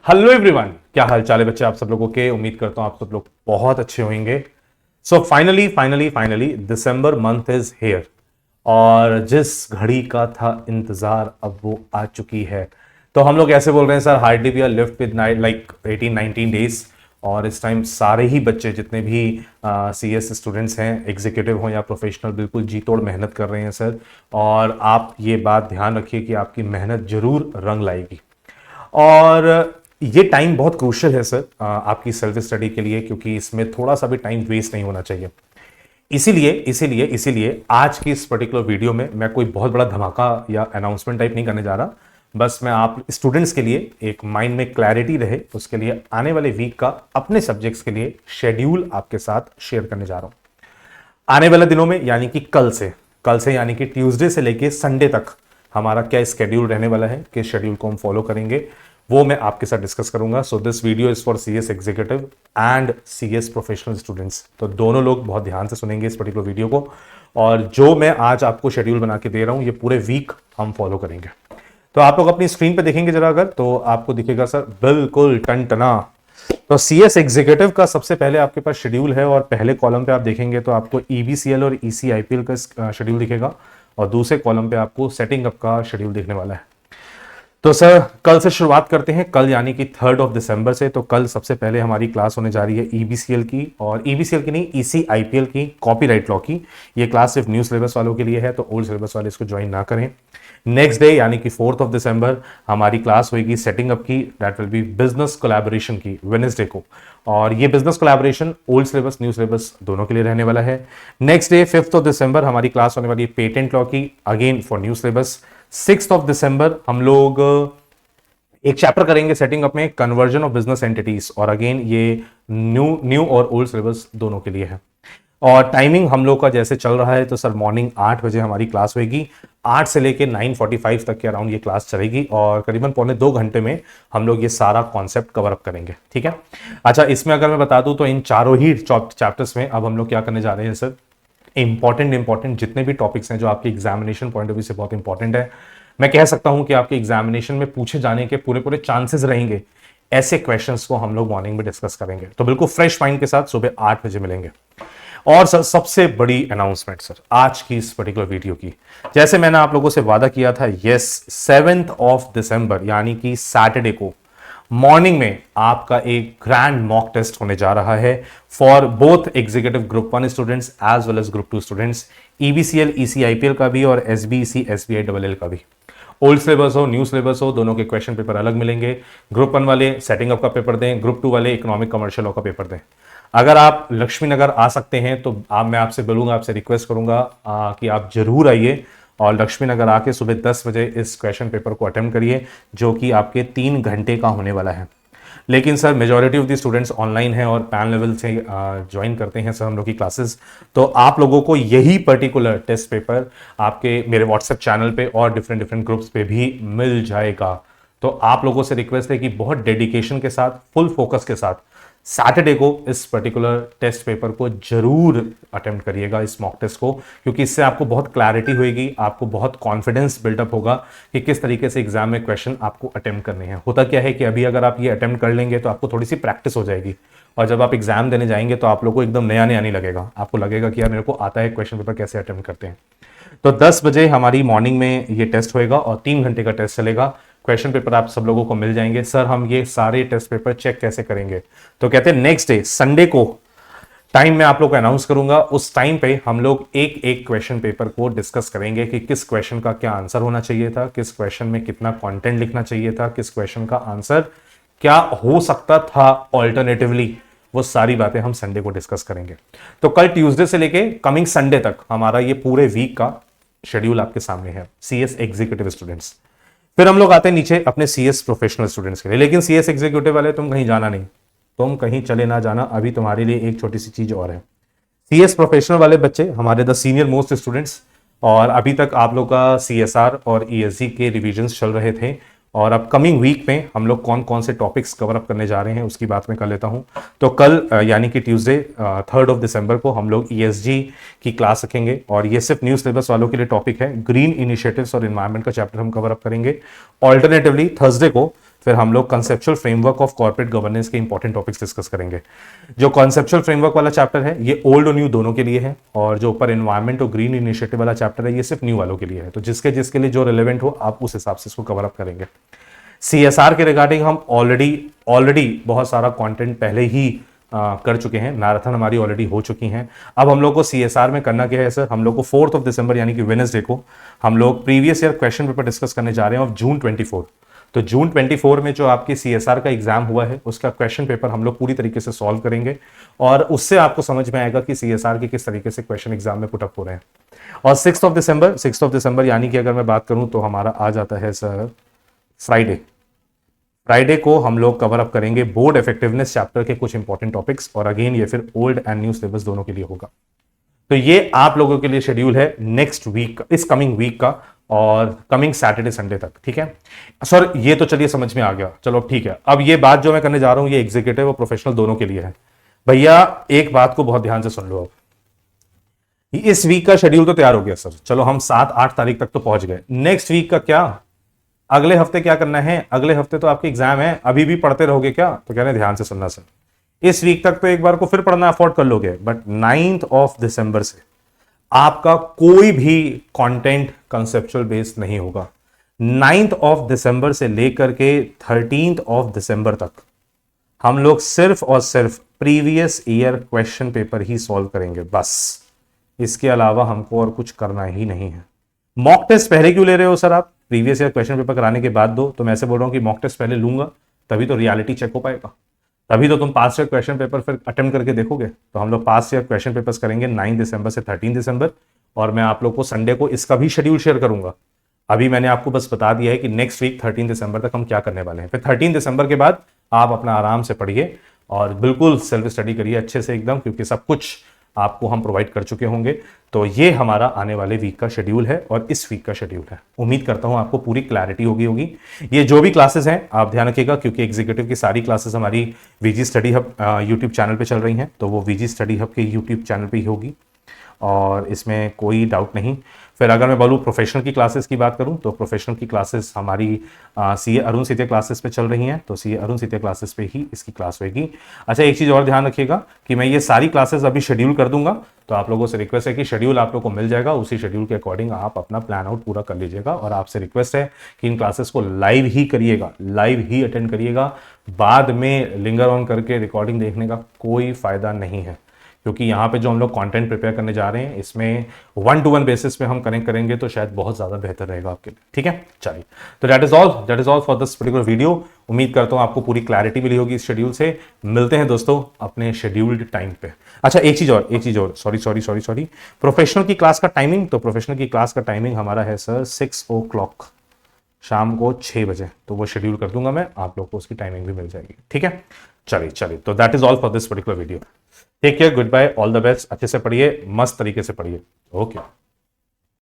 Hello everyone, क्या हाल चाल है बच्चे आप सब लोगों के। उम्मीद करता हूं आप सब लोग बहुत अच्छे होंगे। So finally December month is here और जिस घड़ी का था इंतजार अब वो आ चुकी है। तो हम लोग ऐसे बोल रहे हैं sir, hardly we are left with like 18-19 days. और इस टाइम सारे ही बच्चे जितने भी सी एस स्टूडेंट्स हैं, एग्जीक्यूटिव हो या प्रोफेशनल, बिल्कुल जी तोड़ मेहनत कर रहे हैं सर। और आप ये बात ध्यान रखिए कि आपकी मेहनत जरूर रंग लाएगी। और ये टाइम बहुत क्रूशियल है सर आपकी सेल्फ स्टडी के लिए, क्योंकि इसमें थोड़ा सा भी टाइम वेस्ट नहीं होना चाहिए। इसीलिए आज की इस पर्टिकुलर वीडियो में मैं कोई बहुत बड़ा धमाका या अनाउंसमेंट टाइप नहीं करने जा रहा। बस मैं आप स्टूडेंट्स के लिए एक माइंड में क्लैरिटी रहे उसके लिए आने वाले वीक का अपने सब्जेक्ट्स के लिए शेड्यूल आपके साथ शेयर करने जा रहा हूं। आने वाले दिनों में यानी कि कल से यानी कि ट्यूसडे से लेके संडे तक हमारा क्या स्केड्यूल रहने वाला है, किस शेड्यूल को हम फॉलो करेंगे, वो मैं आपके साथ डिस्कस करूंगा। So this video is for CS executive and CS professional students. तो दोनों लोग बहुत ध्यान से सुनेंगे इस पर्टिकुलर वीडियो को। और जो मैं आज आपको शेड्यूल बना के दे रहा हूं ये पूरे वीक हम फॉलो करेंगे। तो आप लोग अपनी स्क्रीन पे देखेंगे जरा, अगर तो आपको दिखेगा सर बिल्कुल टनटना। तो सीएस एग्जीक्यूटिव का सबसे पहले आपके पास शेड्यूल है और पहले कॉलम पे आप देखेंगे तो आपको ईबीसीएल और ईसीआईपीएल का शेड्यूल दिखेगा और दूसरे कॉलम पे आपको सेटिंग अप का शेड्यूल देखने वाला है। तो सर कल से शुरुआत करते हैं, कल यानी कि 3 दिसंबर से। तो कल सबसे पहले हमारी क्लास होने जा रही है ईबीसीएल की, और ईबीसीएल की नहीं, ईसीआईपीएल की, कॉपीराइट लॉ की। ये क्लास सिर्फ न्यू सिलेबस वालों के लिए है, तो ओल्ड सिलेबस वाले इसको ज्वाइन ना करें। नेक्स्ट डे यानी कि 4 दिसंबर हमारी क्लास होगी सेटिंग अप की, that will be business collaboration की, वेडनेसडे को। और ये business collaboration old syllabus new syllabus दोनों के लिए रहने वाला है। नेक्स्ट डे 5 दिसंबर हमारी क्लास होने वाली है पेटेंट लॉ की, अगेन फॉर न्यू सिलेबस। 6 दिसंबर हम लोग एक चैप्टर करेंगे सेटिंग अप में, कन्वर्जन ऑफ बिजनेस एंटिटीज, और अगेन ये न्यू और ओल्ड सिलेबस दोनों के लिए है। और टाइमिंग हम लोग का जैसे चल रहा है तो सर मॉर्निंग 8 बजे हमारी क्लास होगी, 8 से लेके 9:45 तक के अराउंड ये क्लास चलेगी और करीबन पौने 2 घंटे में हम लोग ये सारा कॉन्सेप्ट कवर अप करेंगे। ठीक है। अच्छा, इसमें अगर मैं बता दूं तो इन चारों ही चैप्टर्स में अब हम लोग क्या करने जा रहे हैं सर, इंपॉर्टेंट जितने भी टॉपिक्स हैं जो आपके एग्जामिनेशन पॉइंट ऑफ व्यू से बहुत इंपॉर्टेंट है, मैं कह सकता हूं कि आपके एग्जामिनेशन में पूछे जाने के पूरे चांसेस रहेंगे, ऐसे क्वेश्चंस को हम लोग मॉर्निंग में डिस्कस करेंगे। तो बिल्कुल फ्रेश माइंड के साथ सुबह 8 बजे मिलेंगे। और सर सबसे बड़ी अनाउंसमेंट सर आज की इस पर्टिकुलर वीडियो की, जैसे मैंने आप लोगों से वादा किया था, यस 7 दिसंबर यानी कि सैटरडे को मॉर्निंग में आपका एक ग्रैंड मॉक टेस्ट होने जा रहा है for both executive group 1 students as well as group 2 students, EBCL ECIPL का भी और एसबीसी एसबीआई डबल एल का भी। ओल्ड सिलेबस हो न्यू सिलेबस हो, दोनों के क्वेश्चन पेपर अलग मिलेंगे। ग्रुप 1 वाले सेटिंग अप का पेपर दें, ग्रुप 2 वाले इकोनॉमिक कमर्शियल लॉ का पेपर दें। अगर आप लक्ष्मी नगर आ सकते हैं तो मैं आपसे बोलूंगा, आपसे रिक्वेस्ट करूंगा कि आप जरूर आइए और लक्ष्मी नगर आके सुबह 10 बजे इस क्वेश्चन पेपर को अटेम्प्ट करिए, जो कि आपके 3 घंटे का होने वाला है। लेकिन sir majority of the students online हैं और पैन लेवल से ज्वाइन करते हैं सर हम लोग की क्लासेस, तो आप लोगों को यही पर्टिकुलर टेस्ट पेपर आपके मेरे व्हाट्सएप चैनल पे और डिफरेंट ग्रुप्स पे भी मिल जाएगा। तो आप लोगों से रिक्वेस्ट है कि बहुत डेडिकेशन के साथ, फुल फोकस के साथ सैटरडे को इस पर्टिकुलर टेस्ट पेपर को जरूर अटेम्प्ट करिएगा, इस मॉक टेस्ट को, क्योंकि इससे आपको बहुत क्लैरिटी होगी, आपको बहुत कॉन्फिडेंस बिल्डअप होगा कि किस तरीके से एग्जाम में क्वेश्चन आपको अटेम्प्ट करने हैं। होता क्या है कि अभी अगर आप ये अटेम्प्ट कर लेंगे तो आपको थोड़ी सी प्रैक्टिस हो जाएगी और जब आप एग्जाम देने जाएंगे तो आप लोग को एकदम नया नहीं लगेगा, आपको लगेगा कि यार मेरे को आता है क्वेश्चन पेपर कैसे अटेम्प्ट करते हैं। तो 10 बजे हमारी मॉर्निंग में ये टेस्ट होएगा और 3 घंटे का टेस्ट चलेगा। क्वेश्चन पेपर आप सब लोगों को मिल जाएंगे। सर हम ये सारे टेस्ट पेपर चेक कैसे करेंगे, तो कहते हैं नेक्स्ट डे संडे को टाइम मैं आप लोग को अनाउंस करूंगा, उस टाइम पे हम लोग एक क्वेश्चन पेपर को डिस्कस करेंगे कि किस क्वेश्चन का क्या आंसर होना चाहिए था, किस क्वेश्चन में कितना कंटेंट लिखना चाहिए था, किस क्वेश्चन का आंसर क्या हो सकता था ऑल्टरनेटिवली, वो सारी बातें हम संडे को डिस्कस करेंगे। तो कल ट्यूसडे से लेके कमिंग संडे तक हमारा ये पूरे वीक का शेड्यूल आपके सामने है सीएस एग्जीक्यूटिव स्टूडेंट्स। फिर हम लोग आते हैं नीचे अपने सीएस प्रोफेशनल स्टूडेंट्स के लिए। लेकिन सीएस एग्जीक्यूटिव वाले तुम कहीं जाना नहीं, तुम कहीं चले ना जाना, अभी तुम्हारे लिए एक छोटी सी चीज और है। सीएस प्रोफेशनल वाले बच्चे हमारे द सीनियर मोस्ट स्टूडेंट्स, और अभी तक आप लोग का सीएसआर और ईएसजी के रिविजन्स चल रहे थे और अपकमिंग वीक में हम लोग कौन कौन से टॉपिक्स कवर अप करने जा रहे हैं उसकी बात मैं कर लेता हूं। तो कल यानी कि ट्यूसडे 3 दिसंबर को हम लोग ईएसजी की क्लास रखेंगे और ये सिर्फ न्यू सिलेबस वालों के लिए टॉपिक है। ग्रीन इनिशिएटिव्स और एनवायरनमेंट का चैप्टर हम कवर अप करेंगे। ऑल्टरनेटिवली थर्सडे को फिर हम लोग conceptual framework of corporate governance के इंपॉर्टेंट टॉपिक्स डिस्कस करेंगे। जो कंसेप्चुअल फ्रेमवर्क वाला चैप्टर है ये ओल्ड और न्यू दोनों के लिए है, और जो ऊपर एनवायरमेंट और ग्रीन इनिशिएटिव वाला चैप्टर है ये सिर्फ न्यू वालों के लिए है। तो जिसके जिसके लिए जो रिलेवेंट हो आप उस हिसाब से इसको कवर अप करेंगे। CSR के रिगार्डिंग हम ऑलरेडी बहुत सारा कंटेंट पहले ही कर चुके हैं, मैराथन हमारी ऑलरेडी हो चुकी हैं। अब हम लोग को CSR में करना क्या है सर, हम लोग को 4 दिसंबर यानी कि वेडनेसडे को हम लोग previous year question paper discuss करने जा रहे हैं ऑफ जून 24। तो जून 24 में जो आपकी CSR का एग्जाम हुआ है उसका क्वेश्चन पेपर हम लोग पूरी तरीके से सॉल्व करेंगे, और उससे आपको समझ में आएगा कि CSR के किस तरीके से क्वेश्चन एग्जाम में पुटअप हो रहे हैं। और 6 दिसंबर यानी कि अगर मैं बात करूं तो हमारा आ जाता है सर फ्राइडे को हम लोग कवर अप करेंगे बोर्ड इफेक्टिवनेस चैप्टर के कुछ इंपॉर्टेंट टॉपिक्स, और अगेन ये फिर ओल्ड एंड न्यू सिलेबस दोनों के लिए होगा। तो ये आप लोगों के लिए शेड्यूल है नेक्स्ट वीक का, इस कमिंग वीक का, और कमिंग सैटरडे संडे तक, ठीक है सर। ये तो चलिए समझ में आ गया, चलो ठीक है। अब ये बात जो मैं करने जा रहा हूं ये एग्जीक्यूटिव और प्रोफेशनल दोनों के लिए है। भैया एक बात को बहुत ध्यान से सुन लो। अब इस वीक का शेड्यूल तो तैयार हो गया सर, चलो हम 7-8 तारीख तक तो पहुंच गए। नेक्स्ट वीक का क्या, अगले हफ्ते क्या करना है? अगले हफ्ते तो आपके एग्जाम है, अभी भी पढ़ते रहोगे क्या? तो कह रहे हैं ध्यान से सुनना सर, इस वीक तक तो एक बार को फिर पढ़ना अफोर्ड कर लोगे, बट 9 दिसंबर से आपका कोई भी कंटेंट कंसेप्चुअल बेस्ड नहीं होगा। 9 दिसंबर से लेकर के 13 दिसंबर तक हम लोग सिर्फ और सिर्फ प्रीवियस ईयर क्वेश्चन पेपर ही सॉल्व करेंगे, बस। इसके अलावा हमको और कुछ करना ही नहीं है। मॉक टेस्ट पहले क्यों ले रहे हो सर आप? प्रीवियस ईयर क्वेश्चन पेपर कराने के बाद दो। तो मैं ऐसे बोल रहा हूं कि मॉक टेस्ट पहले लूंगा, तभी तो रियलिटी चेक हो पाएगा, तभी तो तुम पास्ट ईयर क्वेश्चन पेपर फिर अटेम्प्ट करके देखोगे। तो हम लोग पास्ट ईयर क्वेश्चन पेपर्स करेंगे 9 दिसंबर से 13 दिसंबर, और मैं आप लोग को संडे को इसका भी शेड्यूल शेयर करूंगा। अभी मैंने आपको बस बता दिया है कि नेक्स्ट वीक 13 दिसंबर तक हम क्या करने वाले हैं। फिर 13 दिसंबर के बाद आप अपना आराम से पढ़िए और बिल्कुल सेल्फ स्टडी करिए अच्छे से एकदम, क्योंकि सब कुछ आपको हम प्रोवाइड कर चुके होंगे। तो ये हमारा आने वाले वीक का शेड्यूल है और इस वीक का शेड्यूल है। उम्मीद करता हूं आपको पूरी क्लैरिटी होगी। ये जो भी क्लासेस हैं आप ध्यान रखिएगा, क्योंकि एग्जीक्यूटिव की सारी क्लासेस हमारी VG study hub YouTube channel पे चल रही हैं, तो वो VG स्टडी हब के यूट्यूब चैनल पे ही होगी, और इसमें कोई डाउट नहीं। फिर अगर मैं बोलूँ प्रोफेशनल की क्लासेस की बात करूं तो प्रोफेशनल की क्लासेस हमारी CA अरुण सीते क्लासेस पे चल रही हैं, तो CA अरुण सीते क्लासेस पे ही इसकी क्लास होगी। अच्छा, एक चीज़ और ध्यान रखिएगा कि मैं ये सारी क्लासेस अभी शेड्यूल कर दूंगा, तो आप लोगों से रिक्वेस्ट है कि शेड्यूल आप लोग को मिल जाएगा, उसी शेड्यूल के अकॉर्डिंग आप अपना प्लान आउट पूरा कर लीजिएगा। और आपसे रिक्वेस्ट है कि इन क्लासेस को लाइव ही करिएगा, लाइव ही अटेंड करिएगा। बाद में लिंगर ऑन करके रिकॉर्डिंग देखने का कोई फायदा नहीं है, क्योंकि यहाँ पे जो हम लोग कंटेंट प्रिपेयर करने जा रहे हैं इसमें 1-to-1 बेसिस पे हम कनेक्ट करेंगे, तो शायद बहुत ज़्यादा बेहतर रहेगा आपके लिए। ठीक है, चलिए, तो that is all for this particular video. उम्मीद करता हूँ आपको पूरी क्लैरिटी मिली होगी इस शेड्यूल से। मिलते हैं दोस्तों अपने शेड्यूल्ड टाइम पे। अच्छा, एक चीज़ और, सॉरी, प्रोफेशनल की क्लास का टाइमिंग, तो प्रोफेशनल की क्लास का टाइमिंग हमारा है सर 6 o'clock शाम को 6 बजे, तो वो शेड्यूल कर दूंगा मैं, आप लोग को उसकी टाइमिंग भी मिल जाएगी। ठीक है, चलिए, तो that is all for this particular video. Take care, goodbye, all the best. अच्छे से पढ़िए, मस्त तरीके से पढ़िए। ओके।